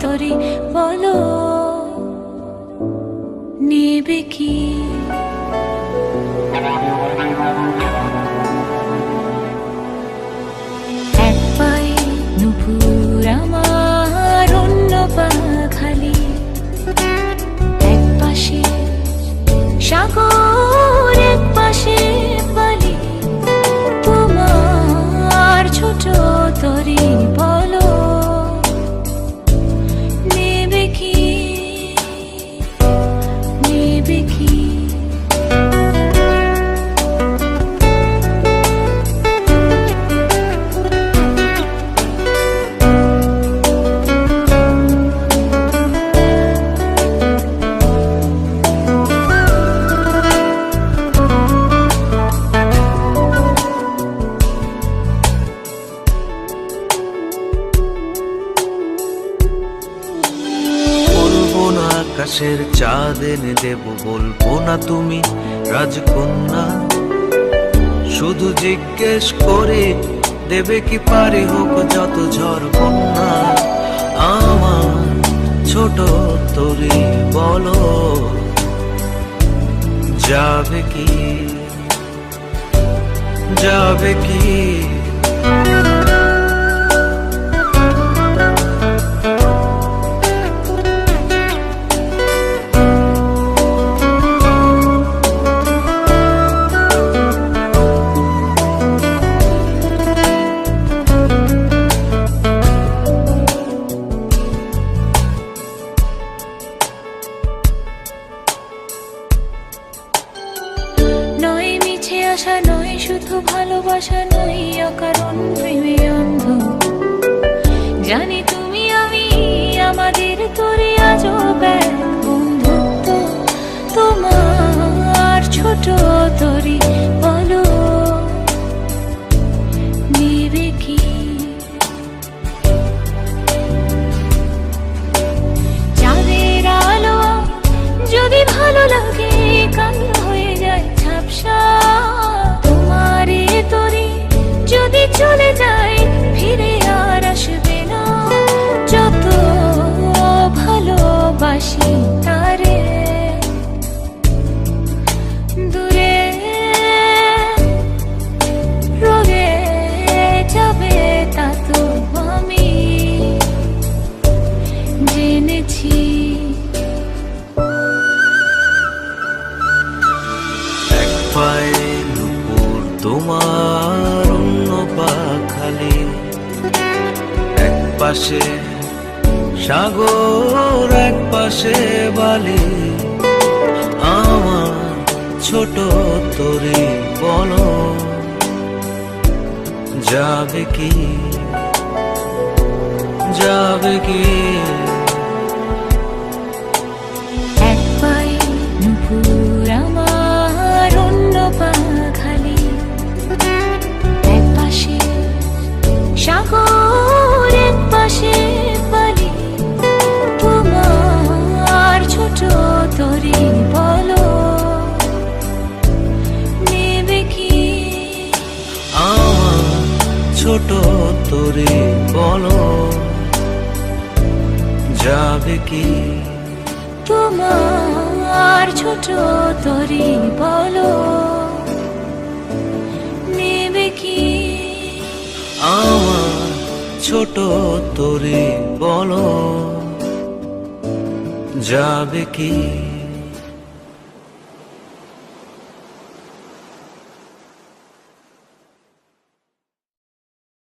তরি বলো নেবে কি? এক পায়ে নুপুর আমার, অন্য পা খালি, এক পাশে সাগর এক পাশে বালি, তোমার ছোট তরি বলো নেবে কি, নেবে কি? আকাশের চাঁদ এনে দেব, বলবো না তুমি রাজকন্যা। শুধু জিজ্ঞেস করে দেবে কি পারি হোক যত ঝড় বন্যা। আমার ছোট তরি বলো যাবে কি, যাবে কি? আশা নয় শুধু ভালোবাসা নয়, অকারণ প্রেমে অন্ধ। জানি তুমি আমি আমাদের তরি আজব এক বন্ধুত্ব। তোমার ছোট তরি বলো নেবে কি? চাঁদের আলো যদি ভালো লাগে, কালো হয়ে যায় ঝাপসা। তরি যদি চলে যায় ফিরে আর আসবে না। যত ভালোবাসি তারে, দূরে রয়ে যাবে তা তো আমি জেনেছি। এক পায়ে তোমার, অন্য পা খালি, এক পাশে সাগর এক পাশে বালি। আমার ছোট তরি বলো যাবে কি, যাবে কি? এক পায়ে নুপুর আমার, অন্য পা খালি, এক পাশে সাগর এক পাশে বালি। তোমার ছোট তরি বলো নেবে কি? আমার ছোট তরি বলো যাবে কি? তোমার ছোট তরি বলো নেবে কি? আমার ছোট তরি বলো যাবে কি?